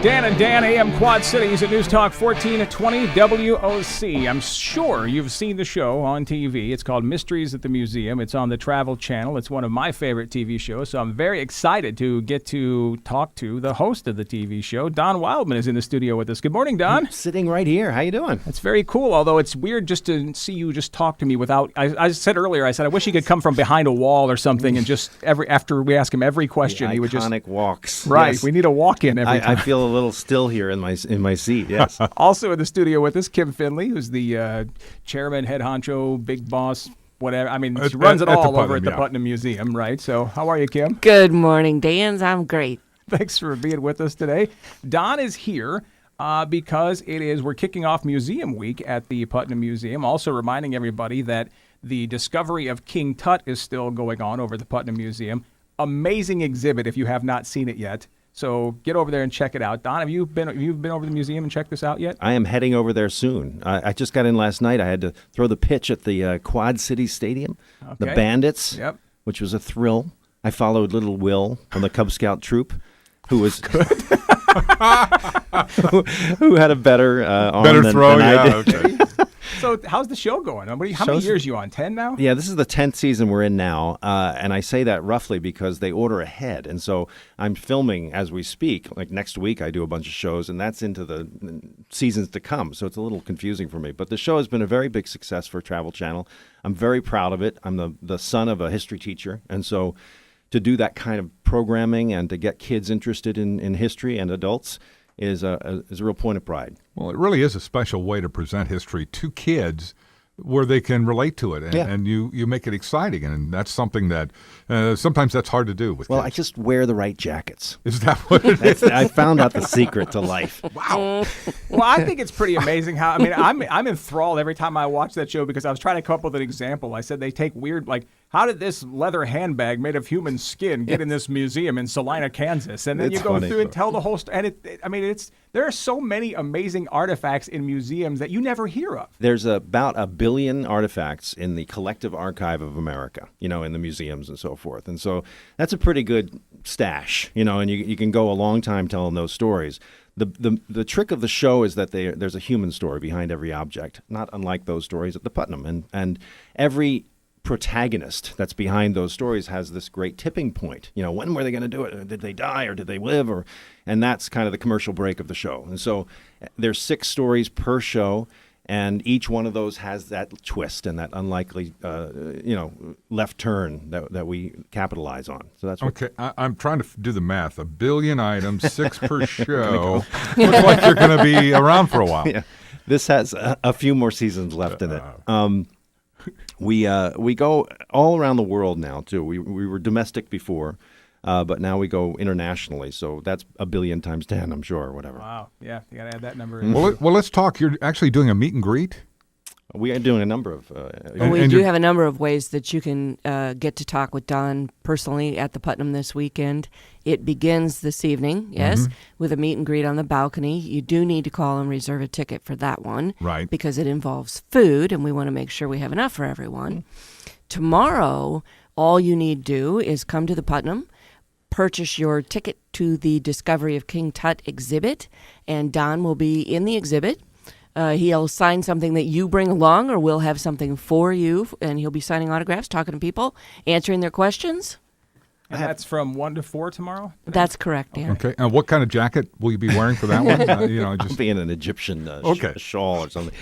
Dan and Dan, AM Quad Cities at News Talk 1420 WOC. I'm sure you've seen the show on TV. It's called Mysteries at the Museum. It's on the Travel Channel. It's one of my favorite TV shows, so I'm very excited to get to talk to the host of the TV show. Don Wildman is in the studio with us. Good morning, Don. I'm sitting right here. How you doing? That's very cool, although it's weird just to see you just talk to me without... I said earlier, I wish he could come from behind a wall or something and just after we ask him every question, he would just... Iconic walks. Right. Yes. We need a walk-in every time. I feel a little still here in my seat, yes. Also in the studio with us, Kim Finley, who's the chairman, head honcho, big boss, whatever. I mean, she runs it all over at the Putnam Museum, right? So how are you, Kim? Good morning, Dan. I'm great. Thanks for being with us today. Don is here because we're kicking off Museum Week at the Putnam Museum. Also reminding everybody that the discovery of King Tut is still going on over at the Putnam Museum. Amazing exhibit if you have not seen it yet. So get over there and check it out. Don, have you been over to the museum and checked this out yet? I am heading over there soon. I just got in last night. I had to throw the pitch at the Quad City Stadium, the Bandits, which was a thrill. I followed little Will from the Cub Scout troop, who was good. who had a better arm than I did. Okay. So how's the show going? How many years are you on? 10 now? Yeah, this is the 10th season we're in now, and I say that roughly because they order ahead. And so I'm filming as we speak. Like next week I do a bunch of shows, and that's into the seasons to come. So it's a little confusing for me. But the show has been a very big success for Travel Channel. I'm very proud of it. I'm the son of a history teacher, and so to do that kind of programming and to get kids interested in history and adults is a real point of pride. Well, it really is a special way to present history to kids where they can relate to it, and you make it exciting, and that's something that sometimes that's hard to do with kids. I just wear the right jackets. Is that what it is? I found out the secret to life. Wow. Well, I think it's pretty amazing how, I'm enthralled every time I watch that show because I was trying to come up with an example. I said they take weird, how did this leather handbag made of human skin get in this museum in Salina, Kansas? And then you go through and tell the whole story. And there are so many amazing artifacts in museums that you never hear of. There's about 1 billion artifacts in the collective archive of America, in the museums and so forth. And so that's a pretty good stash, and you can go a long time telling those stories. The trick of the show is that there's a human story behind every object, not unlike those stories at the Putnam. And every protagonist that's behind those stories has this great tipping point. When were they going to do it? Did they die or did they live? And that's kind of the commercial break of the show. And so there's 6 stories per show, and each one of those has that twist and that unlikely, left turn that we capitalize on. So that's okay. I'm trying to do the math. 1 billion items, 6 per show. Looks like you're going to be around for a while. Yeah. This has a few more seasons left in it. We go all around the world now too. We were domestic before, but now we go internationally. So that's 1 billion times 10, I'm sure, or whatever. Wow, yeah, you got to add that number in. Well, let's talk. You're actually doing a meet and greet. We are doing a number of... we do have a number of ways that you can get to talk with Don personally at the Putnam this weekend. It begins this evening, with a meet and greet on the balcony. You do need to call and reserve a ticket for that one. Right. Because it involves food, and we want to make sure we have enough for everyone. Tomorrow, all you need to do is come to the Putnam, purchase your ticket to the Discovery of King Tut exhibit, and Don will be in the exhibit. He'll sign something that you bring along, or we'll have something for you, and he'll be signing autographs, talking to people, answering their questions. And that's from 1 to 4 tomorrow? That's correct, Dan. Okay. And what kind of jacket will you be wearing for that one? I'll be in an Egyptian shawl or something.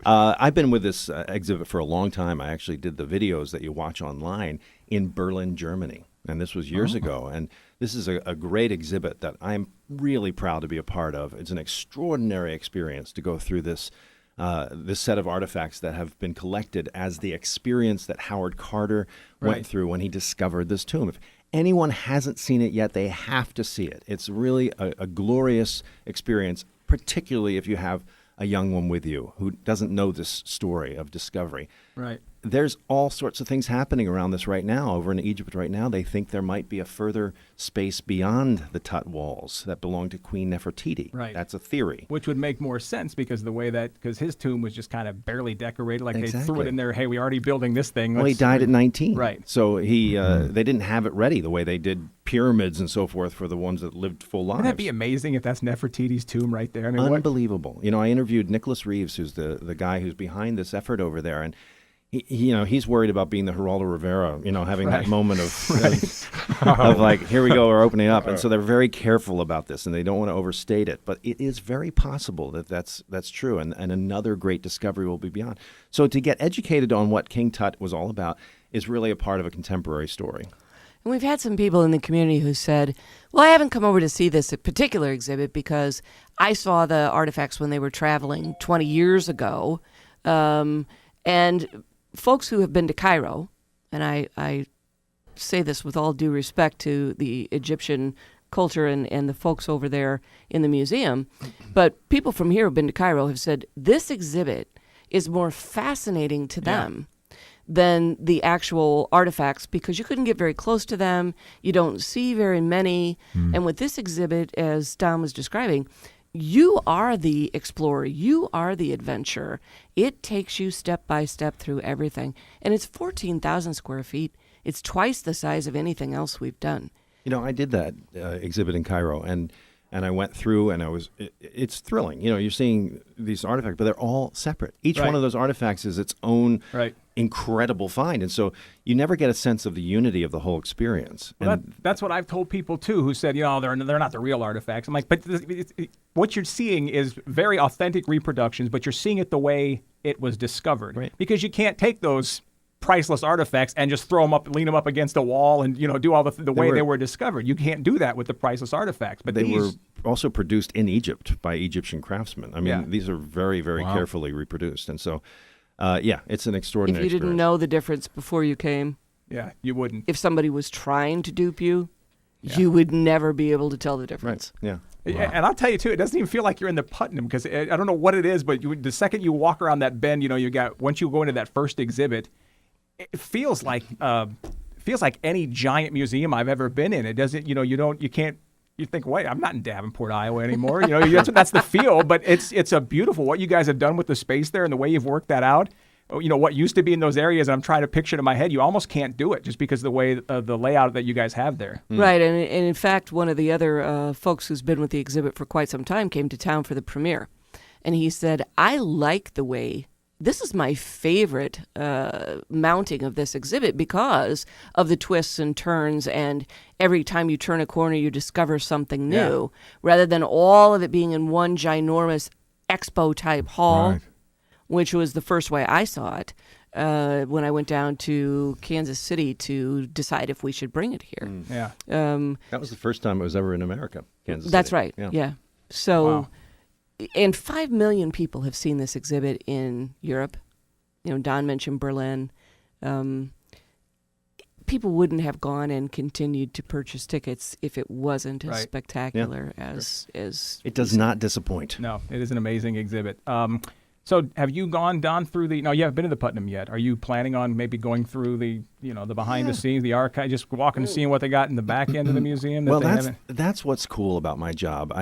I've been with this exhibit for a long time. I actually did the videos that you watch online in Berlin, Germany. And this was years ago. And this is a great exhibit that I'm really proud to be a part of. It's an extraordinary experience to go through this set of artifacts that have been collected as the experience that Howard Carter went through when he discovered this tomb. If anyone hasn't seen it yet, they have to see it. It's really a glorious experience, particularly if you have a young one with you who doesn't know this story of discovery. Right. there's all sorts of things happening around this right now. Over in Egypt right now, they think there might be a further space beyond the Tut walls that belong to Queen Nefertiti. Right. That's a theory. Which would make more sense because because his tomb was just kind of barely decorated. Like they threw Exactly. it in there, hey, we're already building this thing. Well, he died at 19. Right. So they didn't have it ready the way they did pyramids and so forth for the ones that lived full lives. Wouldn't that be amazing if that's Nefertiti's tomb right there? I mean, Unbelievable. I interviewed Nicholas Reeves, who's the guy who's behind this effort over there, and he's worried about being the Geraldo Rivera, having that moment of like, here we go, we're opening up. And so they're very careful about this, and they don't want to overstate it. But it is very possible that that's true, and another great discovery will be beyond. So to get educated on what King Tut was all about is really a part of a contemporary story. And we've had some people in the community who said, well, I haven't come over to see this particular exhibit because I saw the artifacts when they were traveling 20 years ago. And folks who have been to Cairo, and I say this with all due respect to the Egyptian culture and the folks over there in the museum, but people from here who've been to Cairo have said this exhibit is more fascinating to them than the actual artifacts because you couldn't get very close to them. You don't see very many. And with this exhibit, as Don was describing, you are the explorer. You are the adventurer. It takes you step by step through everything. And it's 14,000 square feet. It's twice the size of anything else we've done. I did that exhibit in Cairo, and I went through, and it's thrilling. You're seeing these artifacts, but they're all separate. Each one of those artifacts is its own incredible find. And so you never get a sense of the unity of the whole experience. Well, that's what I've told people, too, who said, they're not the real artifacts. I'm like, but what you're seeing is very authentic reproductions, but you're seeing it the way it was discovered. Right. Because you can't take those priceless artifacts and just throw them up, lean them up against a wall and, do all the way they were discovered. You can't do that with the priceless artifacts. But they were also produced in Egypt by Egyptian craftsmen. I mean, these are very, very carefully reproduced. And so, it's an extraordinary If you didn't know the difference before you came. Yeah, you wouldn't. If somebody was trying to dupe you, you would never be able to tell the difference. Right. Yeah. Wow. And I'll tell you, too, it doesn't even feel like you're in the Putnam because I don't know what it is, but the second you walk around that bend, once you go into that first exhibit, it feels like any giant museum I've ever been in. It doesn't, you think, wait, I'm not in Davenport, Iowa anymore. That's the feel, but it's a beautiful, what you guys have done with the space there and the way you've worked that out. What used to be in those areas, and I'm trying to picture it in my head, you almost can't do it just because of the way the layout that you guys have there. Right, and in fact, one of the other folks who's been with the exhibit for quite some time came to town for the premiere, and he said, I like the way, this is my favorite mounting of this exhibit because of the twists and turns, and every time you turn a corner, you discover something new, rather than all of it being in one ginormous expo-type hall. Right. Which was the first way I saw it when I went down to Kansas City to decide if we should bring it here. Yeah. That was the first time it was ever in America, Kansas City. That's right, yeah. So, and 5 million people have seen this exhibit in Europe. Don mentioned Berlin. People wouldn't have gone and continued to purchase tickets if it wasn't as spectacular as it does not disappoint. No, it is an amazing exhibit. So have you gone, Don, through no, you haven't been to the Putnam yet. Are you planning on maybe going through the behind the scenes, the archive, just walking and seeing what they got in the back end of the museum? That's what's cool about my job.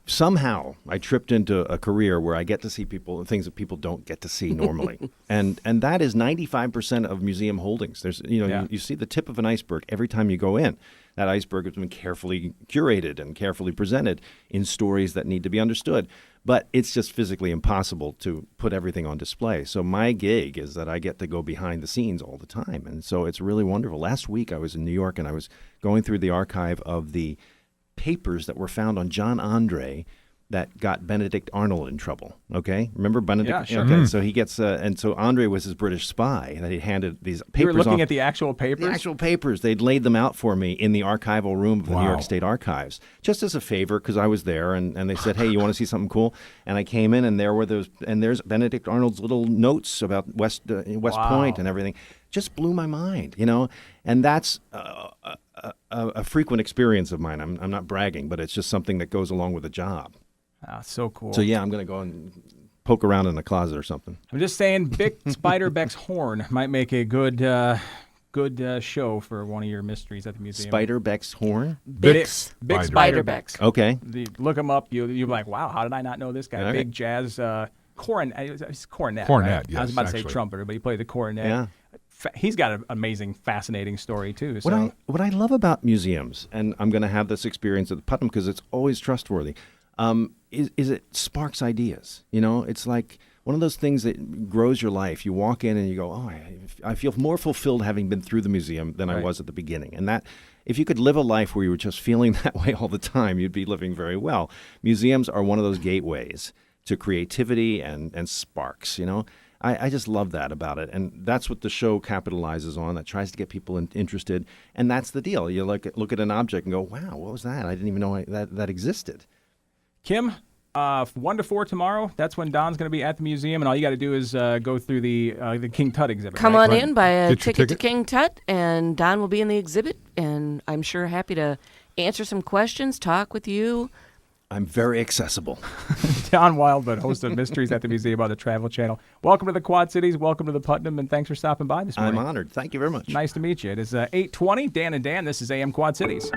Somehow I tripped into a career where I get to see things that people don't get to see normally. and that is 95% of museum holdings. There's you see the tip of an iceberg every time you go in. That iceberg has been carefully curated and carefully presented in stories that need to be understood. But it's just physically impossible to put everything on display. So my gig is that I get to go behind the scenes all the time. And so it's really wonderful. Last week I was in New York and I was going through the archive of the papers that were found on John Andre that got Benedict Arnold in trouble. Okay, remember Benedict? Yeah, sure. Okay, so he gets, and so Andre was his British spy that he handed these papers. You were looking at the actual papers. The actual papers. They'd laid them out for me in the archival room of the New York State Archives, just as a favor because I was there, and they said, "Hey, you want to see something cool?" And I came in, and there's Benedict Arnold's little notes about West Point and everything. Just blew my mind, and that's a frequent experience of mine. I'm not bragging, but it's just something that goes along with the job. Ah, so cool. So yeah, I'm going to go and poke around in a closet or something. I'm just saying, Bic Spiderbeck's horn might make a good show for one of your mysteries at the museum. Spiderbeck's horn? Bix Spiderbeck. Spiderbeck's. Okay. Look him up. You're like, wow, how did I not know this guy? All right. Big jazz cornet. It's cornet. Cornet, right? yes, I was about to say actually. trumpeter, but he played the cornet. Yeah. He's got an amazing, fascinating story too. So. What I love about museums, and I'm going to have this experience at the Putnam because it's always trustworthy, is it sparks ideas. You know, it's like one of those things that grows your life. You walk in and you go, oh, I feel more fulfilled having been through the museum than I was at the beginning. And that, if you could live a life where you were just feeling that way all the time, you'd be living very well. Museums are one of those gateways to creativity and sparks, you know. I just love that about it. And that's what the show capitalizes on, that tries to get people interested. And that's the deal. You look at an object and go, wow, what was that? I didn't even know that existed. Kim, 1 to 4 tomorrow. That's when Don's going to be at the museum, and all you got to do is go through the King Tut exhibit. Come right? on in, buy a Get your ticket to ticket. King Tut, and Don will be in the exhibit, and I'm sure happy to answer some questions, talk with you. I'm very accessible. Don Wildman, host of Mysteries at the Museum on the Travel Channel. Welcome to the Quad Cities. Welcome to the Putnam, and thanks for stopping by this morning. I'm honored. Thank you very much. Nice to meet you. It is 8:20. Dan and Dan. This is AM Quad Cities.